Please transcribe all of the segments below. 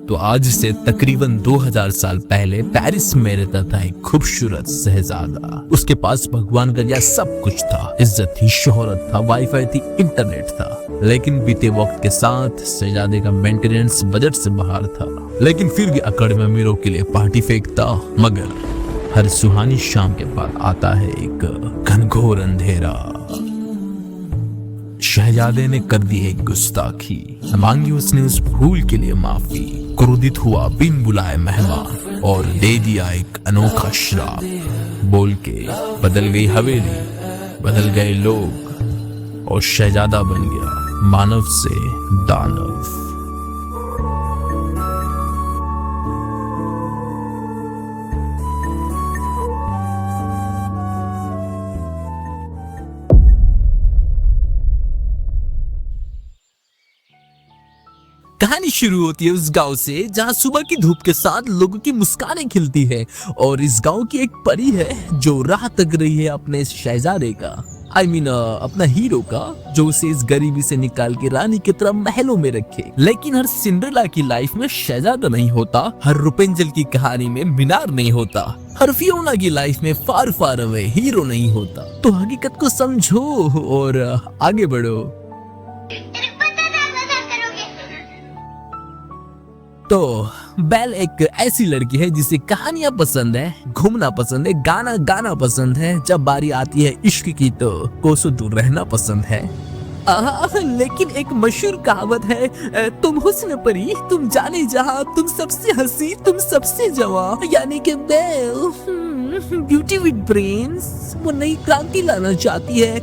तो आज से तकरीबन 2000 साल पहले पेरिस में रहता था एक खूबसूरत शहजादा। उसके पास भगवान का दिया सब कुछ था, इज्जत थी, शोहरत था, वाईफाई थी, इंटरनेट था। लेकिन बीते वक्त के साथ शहजादे का मेंटेनेंस बजट से बाहर था। लेकिन फिर भी अकड़ में अमीरों के लिए पार्टी फेंकता। मगर हर सुहानी शाम के बाद आता है एक घनघोर अंधेरा। शहजादे ने कर दी एक गुस्ताखी, मांगी उसने उस भूल के लिए माफी। क्रोधित हुआ बिन बुलाए मेहमान और दे दिया एक अनोखा श्राप। बोल के बदल गई हवेली, बदल गए लोग और शहजादा बन गया मानव से दानव। कहानी शुरू होती है उस गांव से जहां सुबह की धूप के साथ लोगों की मुस्कानें खिलती है। और इस गांव की एक परी है जो राह तक रही है अपने शहजादे का, अपना हीरो का, जो उसे इस गरीबी से निकाल के रानी की तरह महलों में रखे। लेकिन हर सिंड्रेला की लाइफ में शहजादा नहीं होता, हर रुपेंजल की कहानी में मीनार नहीं होता, हर फियोना की लाइफ में फार फार अवे हीरो नहीं होता। तो हकीकत को समझो और आगे बढ़ो। तो बेल एक ऐसी लड़की है जिसे कहानियां पसंद है, घूमना पसंद है, गाना गाना पसंद है। जब बारी आती है इश्क की तो कोसों दूर रहना पसंद है। लेकिन एक मशहूर कहावत है, तुम हुस्न परी, तुम जाने जहां, तुम सबसे हंसी, तुम सबसे जवां। यानी कि बेल ब्यूटी विद ब्रेन्स वो नई क्रांति लाना चाहती है।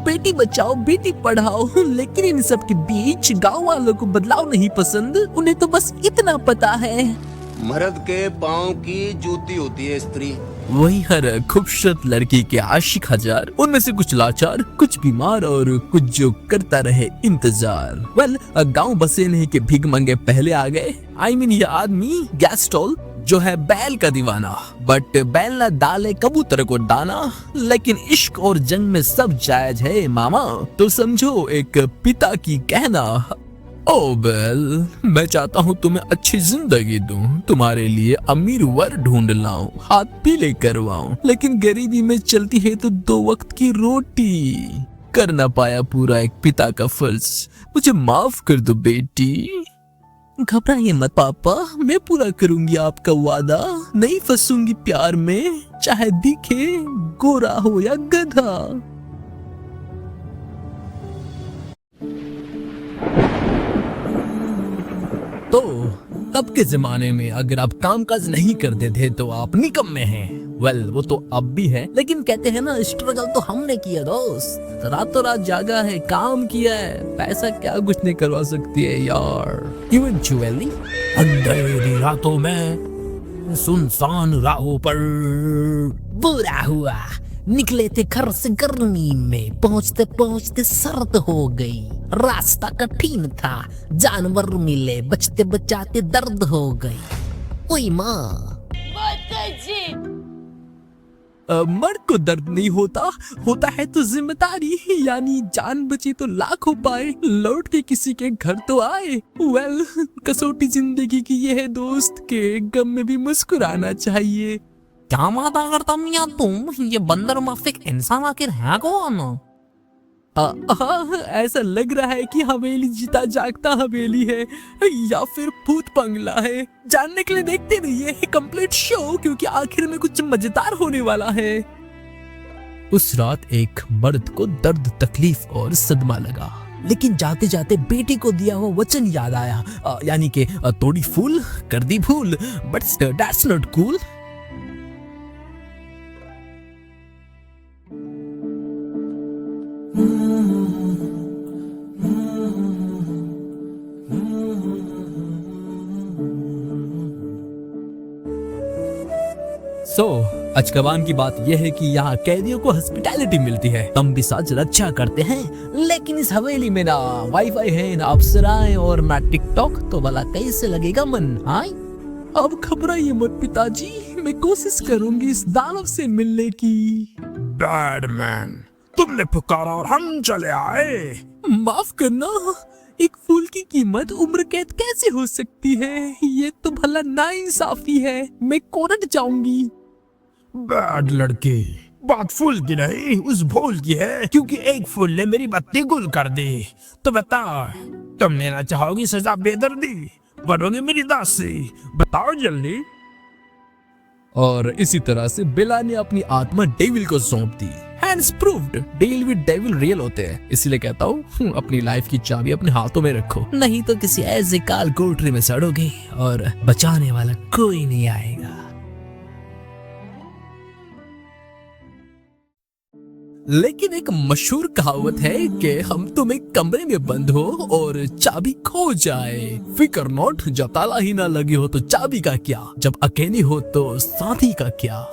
बेटी बचाओ बेटी पढ़ाओ। लेकिन इन सब के बीच गांव वालों को बदलाव नहीं पसंद। उन्हें तो बस इतना पता है, मर्द के पाँव की जूती होती है स्त्री। वही हर खूबसूरत लड़की के आशिक हजार, उनमें से कुछ लाचार, कुछ बीमार और कुछ जो करता रहे इंतजार। गांव बसे नहीं के भीख मंगे पहले आ गए। ये आदमी गैस्टोल जो है बैल का दीवाना, बट बैल ना डाले कबूतर को दाना। लेकिन इश्क और जंग में सब जायज है मामा, तो समझो एक पिता की कहना। ओ बेल, मैं चाहता हूँ तुम्हें अच्छी जिंदगी दूं, तुम्हारे लिए अमीर वर ढूंढ लाऊं, हाथ पीले करवाऊं। लेकिन गरीबी में चलती है तो 2 वक्त की रोटी। कर ना पाया पूरा एक पिता का फर्ज, मुझे माफ कर दो बेटी। घबराइए मत पापा, मैं पूरा करूंगी आपका वादा। नहीं फंसूंगी प्यार में, चाहे दिखे गोरा हो या गधा। तो तब के जमाने में अगर आप कामकाज नहीं करते थे तो आप निकम्मे हैं। वो तो अब भी है, लेकिन कहते हैं ना, स्ट्रगल तो हमने किया दोस्त, रातों रात जागा है, काम किया है, पैसा क्या कुछ नहीं करवा सकती है यार। इवेंचुअली अंधेरी रातों में सुनसान राहों पर बुरा हुआ, निकले थे घर से गर्मी में, पहुंचते पहुंचते सर्द हो गई। रास्ता कठिन था, जानवर मिले, बचते बचाते दर्द हो गई। ओए माँ, मर्द को दर्द नहीं होता, होता है तो जिम्मेदारी। यानी जान बची तो लाखों पाए, लौट के किसी के घर तो आए। कसौटी जिंदगी की ये है दोस्त के गम में भी मुस्कुराना चाहिए। क्या वादा करता मियां तुम? ये बंदर माफिक इंसान आखिर है कौन? ऐसा लग रहा है कि हवेली जीता जागता हवेली है या फिर भूत बंगला है। जानने के लिए देखते रहिए कंप्लीट शो, क्योंकि आखिर में कुछ मजेदार होने वाला है। उस रात एक मर्द को दर्द, तकलीफ और सदमा लगा, लेकिन जाते जाते बेटी को दिया हुआ वचन याद आया। यानी कि तोड़ी फूल कर दी भूल, बट दैट्स नॉट कूल। अजकबान की बात यह है कि यहाँ कैदियों को हॉस्पिटैलिटी मिलती है, तम भी साज रक्षा करते हैं। लेकिन इस हवेली में ना वाईफाई है, ना अप्सराएं और ना टिकटॉक, तो भला कैसे लगेगा मन? हाँ, अब घबराइए मत पिताजी, मैं कोशिश करूंगी इस दानव से मिलने की। बैडमैन, तुमने पुकारा और हम चले आए। माफ करना, एक फूल की कीमत उम्र कैद कैसे हो सकती है? ये तो भला नाइंसाफी है। मैं कोर्ट जाऊंगी। बैड लड़की, बात फूल की नहीं उस भूल की है, क्योंकि एक फूल ने मेरी बत्ती गुल कर दी। तो बताओ, तुम लेना चाहोगी सजा बेदर्दी, बनोगे मेरी दासी? बताओ जल्दी। और इसी तरह से बेला ने अपनी आत्मा डेविल को सौंप दी। Hands proved, deal with devil real होते हैं। इसलिए कहता हूँ अपनी लाइफ की चाबी अपने हाथों में रखो, नहीं तो किसी ऐसे काल कोठरी में सड़ोगे और बचाने वाला कोई नहीं आएगा। लेकिन एक मशहूर कहावत है कि हम तुम एक कमरे में बंद हो और चाबी खो जाए। फिकर नॉट, जब ताला ही ना लगी हो तो चाबी का क्या, जब अकेली हो तो साथी का क्या।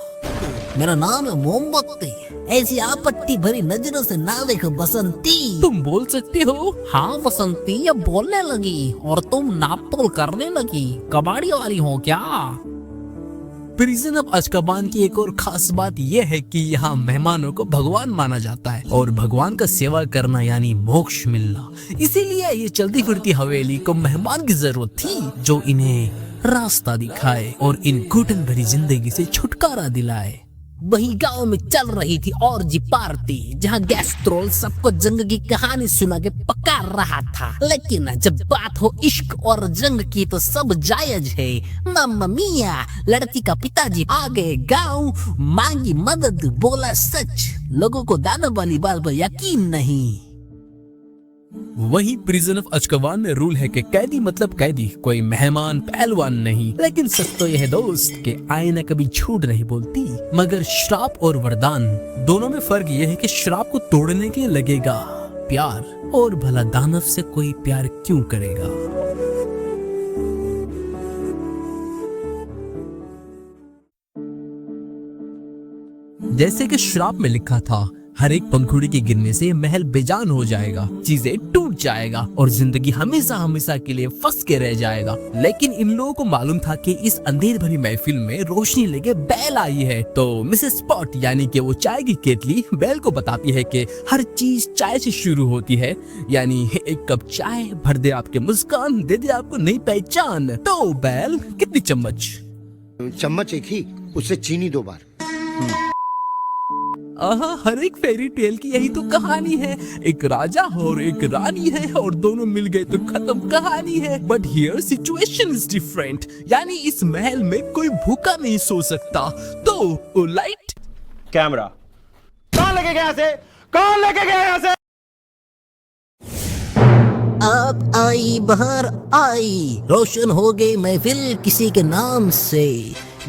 मेरा नाम है मोमबत्ती, ऐसी आपत्ति भरी नजरों से ना देखो बसंती। तुम बोल सकते हो? हाँ बसंती, अब बोलने लगी और तुम नापतोल करने लगी। कबाड़ी वाली हो क्या? प्रिजन ऑफ अज़्काबान की एक और खास बात यह है कि यहाँ मेहमानों को भगवान माना जाता है और भगवान का सेवा करना यानी मोक्ष मिलना। इसीलिए ये चलती फिरती हवेली को मेहमान की जरूरत थी जो इन्हें रास्ता दिखाए और इन घुटन भरी जिंदगी से छुटकारा दिलाए। वही गांव में चल रही थी और जी पार्टी, जहाँ गैस्ट्रोल सबको जंग की कहानी सुना के पकार रहा था। लेकिन जब बात हो इश्क और जंग की तो सब जायज है। मम्मा मिया, लड़की का पिताजी आ गए गांव, मांगी मदद, बोला सच। लोगों को दानव वाली बात पर यकीन नहीं। वही प्रिजन ऑफ अज़्काबान में रूल है कि कैदी मतलब कैदी, कोई मेहमान पहलवान नहीं। लेकिन सच तो यह है दोस्त कि आईना कभी झूठ नहीं बोलती। मगर श्राप और वरदान दोनों में फर्क यह है कि श्राप को तोड़ने के लिए लगेगा प्यार, और भला दानव से कोई प्यार क्यों करेगा। जैसे कि श्राप में लिखा था, हर एक पंखुड़ी के गिरने से महल बेजान हो जाएगा, चीजें टूट जाएगा और जिंदगी हमेशा हमेशा के लिए फंस के रह जाएगा। लेकिन इन लोगों को मालूम था कि इस अंधेर भरी महफिल में रोशनी लेके बैल आई है। तो मिसेस पॉट यानी कि वो चाय की केतली बैल को बताती है कि हर चीज चाय से शुरू होती है, यानी एक कप चाय भर दे आपके मुस्कान, दे दे आपको नई पहचान। तो बैल कितनी चम्मच? चम्मच एक ही, उससे चीनी 2 बार। हर एक फेरी टेल की यही तो कहानी है। एक राजा और एक रानी है और दोनों मिल गए तो खत्म कहानी है। But here situation is different, यानी इस महल में कोई भूखा नहीं सो सकता। तो लाइट, कैमरा, कौन लेके गया से? कौन लेके गया यहाँ से? अब आई बहार आई, रोशन हो गई महफिल किसी के नाम से।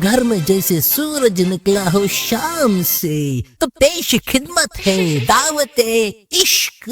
घर में जैसे सूरज निकला हो शाम से, तो पेश खिदमत है दावत इश्क।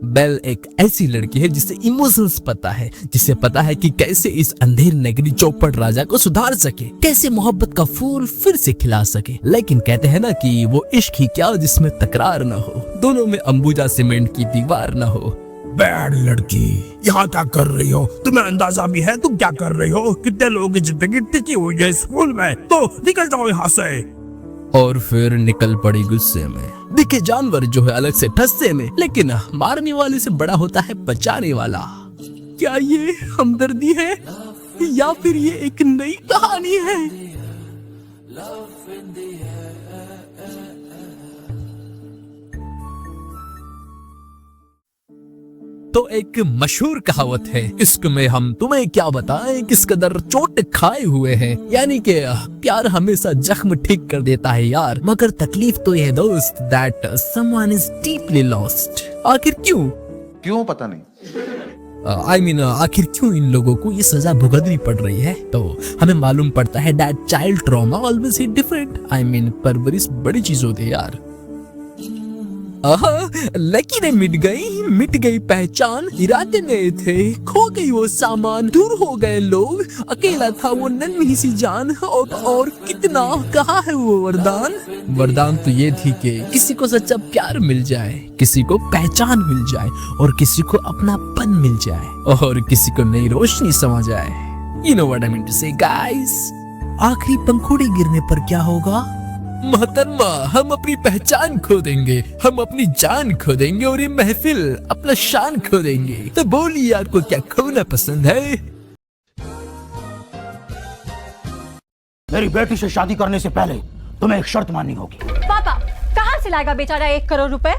बेल एक ऐसी लड़की है जिसे इमोशंस पता है, जिसे पता है कि कैसे इस अंधेर नगरी चौपट राजा को सुधार सके, कैसे मोहब्बत का फूल फिर से खिला सके। लेकिन कहते हैं ना कि वो इश्क ही क्या जिसमें तकरार न हो, दोनों में अंबुजा सीमेंट की दीवार न हो। बैड लड़की, यहाँ क्या कर रही हो? तुम्हें अंदाजा भी है तुम क्या कर रही हो? कितने लोगों की जिंदगी टिकी हुई है इस फूल में, तो निकल जाओ यहाँ से। और फिर निकल पड़ी गुस्से में। दिखे जानवर जो है अलग से ठस्से में, लेकिन मारने वाले से बड़ा होता है बचाने वाला। क्या ये हमदर्दी है या फिर ये एक नई कहानी है? तो एक मशहूर कहावत है, इश्क में हम तुम्हें क्या बताएं किस कदर चोट खाए हुए हैं। यानी कि प्यार हमेशा जख्म ठीक कर देता है यार, मगर तकलीफ तो यह दोस्त that someone is deeply lost. आखिर क्यों पता नहीं। आखिर क्यों इन लोगों को ये सजा भुगतनी पड़ रही है? तो हमें मालूम पड़ता है that child trauma always hit different. परवरिश बड़ी चीज होती है यार। लकी ने मिट गई पहचान, इरादे नए थे, खो गई वो सामान, दूर हो गए लोग, अकेला था वो नन्ही सी जान। और कितना कहा है वो वरदान? वरदान तो ये थी कि किसी को सच्चा प्यार मिल जाए, किसी को पहचान मिल जाए, और किसी को अपनापन मिल जाए, और किसी को नई रोशनी समा जाए। You know what I mean to say, guys? आखिरी पंखुड़ी गिरने पर क्या होगा? मोहतरमा, हम अपनी पहचान खो देंगे, हम अपनी जान खो देंगे और ये महफिल अपना शान खो देंगे। तो बोलिए आपको क्या खोना पसंद है? मेरी बेटी से शादी करने से पहले तुम्हें एक शर्त माननी होगी। पापा, कहाँ से लाएगा बेचारा 1 करोड़ रुपए?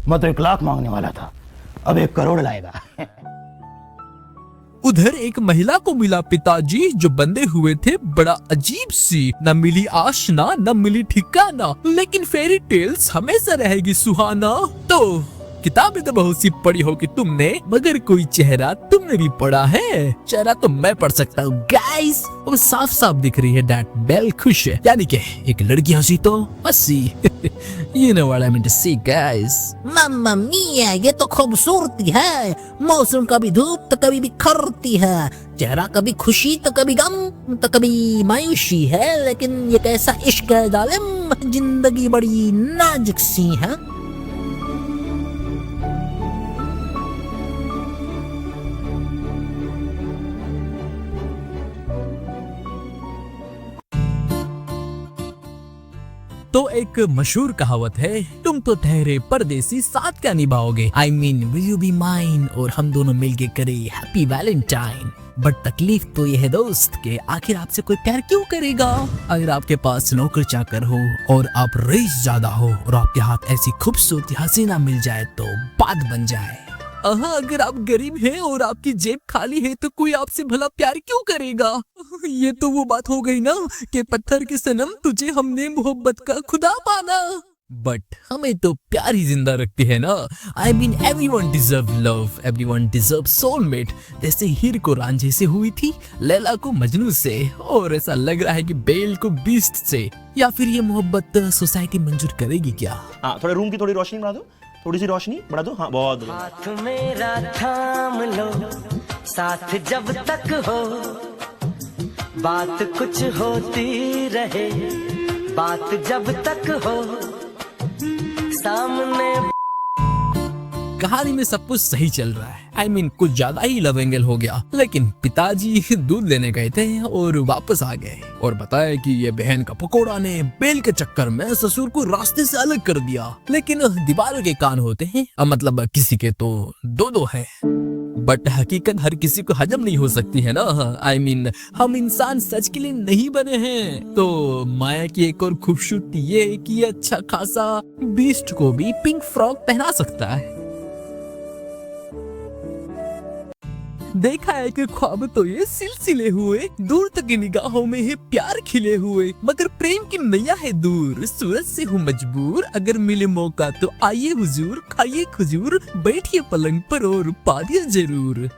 मैं तो 1 लाख मांगने वाला था, अब 1 करोड़ लाएगा। उधर एक महिला को मिला पिताजी जो बंधे हुए थे बड़ा अजीब सी, न मिली आशना न मिली ठिकाना, लेकिन फेरी टेल्स हमेशा रहेगी सुहाना। तो किताबें तो बहुत सी पढ़ी होगी तुमने, मगर कोई चेहरा तुमने भी पढ़ा है? चेहरा तो मैं पढ़ सकता हूँ गाइस, वो साफ साफ दिख रही है डैट बेल खुश है, यानी कि एक लड़की हंसी तो हंसी। You know what I mean to say guys। मम्मा मिया, ये तो खूबसूरती है। मौसम कभी धूप तो कभी बिखरती है, चेहरा कभी खुशी तो कभी गम तो कभी मायूसी है, लेकिन ये कैसा इश्क है जालिम, जिंदगी बड़ी नाजुक सी है। तो एक मशहूर कहावत है, तुम तो ठहरे परदेसी साथ क्या निभाओगे, I mean will you be mine, और हम दोनों मिलके करें हैप्पी वैलेंटाइन। बट तकलीफ तो यह है दोस्त कि आखिर आपसे कोई प्यार क्यों करेगा? अगर आपके पास नौकर चाकर हो और आप रईस ज्यादा हो और आपके हाथ ऐसी खूबसूरती हसीना मिल जाए तो बात बन जाए। अगर आप गरीब हैं और आपकी जेब खाली है तो कोई आपसे भला प्यार क्यों करेगा? ये तो वो बात हो गई ना कि पत्थर के सनम तुझे हमने मोहब्बत का खुदा माना। बट हमें तो प्यार ही जिंदा रखती है ना। I mean everyone deserve love, everyone deserve soulmate। जैसे हीर को रांझे से हुई थी, लैला को मजनू से, और ऐसा लग रहा है कि बेल को बीस्ट से। या फिर ये मोहब्बत सोसाइटी मंजूर करेगी क्या? हाँ, थोड़ा रूम की थोड़ी रोशनी बढ़ा दो, थोड़ी सी रोशनी बढ़ा दो। हाँ, बहुत बढ़िया। हाथ मेरा थाम लो, साथ जब तक हो, बात कुछ होती रहे, बात जब तक हो, सामने। कहानी में सब कुछ सही चल रहा है, I mean कुछ ज्यादा ही लव एंगल हो गया, लेकिन पिताजी दूध लेने गए थे और वापस आ गए और बताया कि ये बहन का पकोड़ा ने बेल के चक्कर में ससुर को रास्ते से अलग कर दिया। लेकिन दीवारों के कान होते हैं, मतलब किसी के तो दो है, बट हकीकत हर किसी को हजम नहीं हो सकती है ना। I mean हम इंसान सच के लिए नहीं बने हैं। तो माया की एक और खूबसूरती ये कि अच्छा खासा बीस्ट को भी पिंक फ्रॉक पहना सकता है। देखा है कि ख्वाब तो ये सिलसिले हुए, दूर तक की निगाहों में है प्यार खिले हुए, मगर प्रेम की नैया है दूर, सूरज से हूँ मजबूर, अगर मिले मौका तो आइए हुजूर, खाइए खजूर, बैठिए पलंग पर और पादिए जरूर।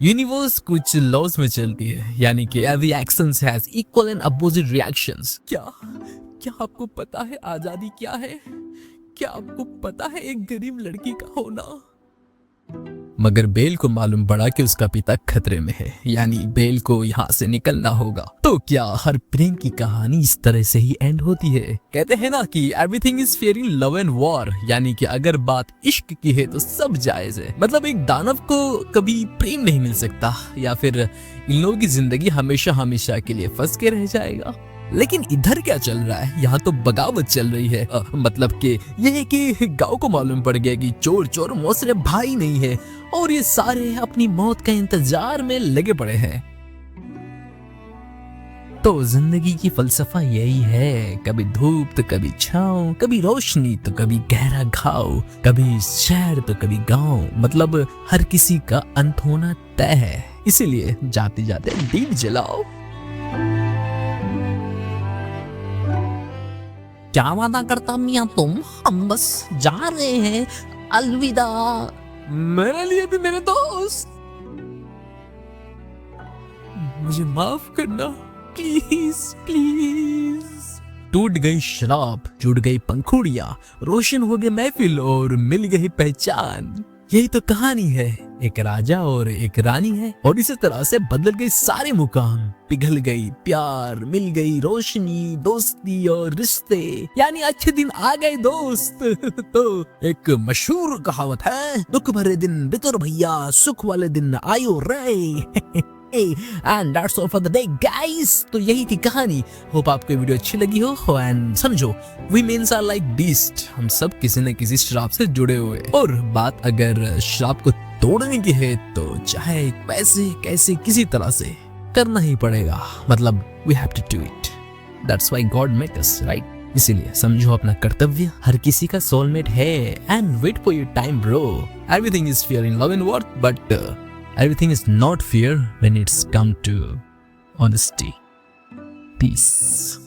यूनिवर्स कुछ लॉज में चलती है, यानी कि every actions has equal and opposite reactions. क्या आपको पता है आजादी क्या है? क्या आपको पता है एक गरीब लड़की का होना? मगर बेल को मालूम पड़ा कि उसका पिता खतरे में है, यानी बेल को यहाँ से निकलना होगा। तो क्या हर प्रेम की कहानी इस तरह से ही एंड होती है? कहते हैं ना कि everything is fair in love and war, यानी कि अगर बात इश्क की है तो सब जायज है। मतलब एक दानव को कभी प्रेम नहीं मिल सकता, या फिर इन लोगों की जिंदगी हमेशा हमेशा के लिए फंस के रह जाएगा। लेकिन इधर क्या चल रहा है? यहाँ तो बगावत चल रही है। मतलब कि ये है कि गांव को मालूम पड़ गया कि चोर चोर मौसरे भाई नहीं है, और ये सारे अपनी मौत का इंतजार में लगे पड़े हैं। तो जिंदगी की फलसफा यही है, कभी धूप तो कभी छाँव, कभी रोशनी तो कभी गहरा घाव, कभी शहर तो कभी गांव। मतलब हर किसी का अंत होना तय है, इसीलिए जाते जाते दीप जलाओ। क्या वादा करता मियाँ तुम? हम बस जा रहे हैं, अलविदा। मेरे लिए भी मेरे दोस्त, मुझे माफ करना प्लीज प्लीज। टूट गई शराब, जुड़ गई पंखुड़ियां, रोशन हो गई महफिल और मिल गई पहचान। यही तो कहानी है। एक राजा और एक रानी है, और इसी तरह से बदल गई सारे मुकाम, पिघल गई प्यार, मिल गई रोशनी, दोस्ती और रिश्ते, यानी अच्छे दिन आ गए दोस्त। तो एक मशहूर कहावत है, दुख भरे दिन बितर भैया, सुख वाले दिन आयो रे। And that's all for the day, guys. तो यही थी कहानी। होप आपको ये वीडियो अच्छी लगी हो। एंड समझो, we men are like beast, हम सब किसी न किसी श्राप से जुड़े हुए, और बात अगर श्राप को तोड़ने की है तो चाहे पैसे कैसे किसी तरह से करना ही पड़ेगा, मतलब we have to do it. That's why God made us, right? इसीलिए समझो अपना कर्तव्य, हर किसी का सोलमेट है, and wait for your time, bro. Everything is fair in love and war, but everything is not fair when it's come to honesty. Peace.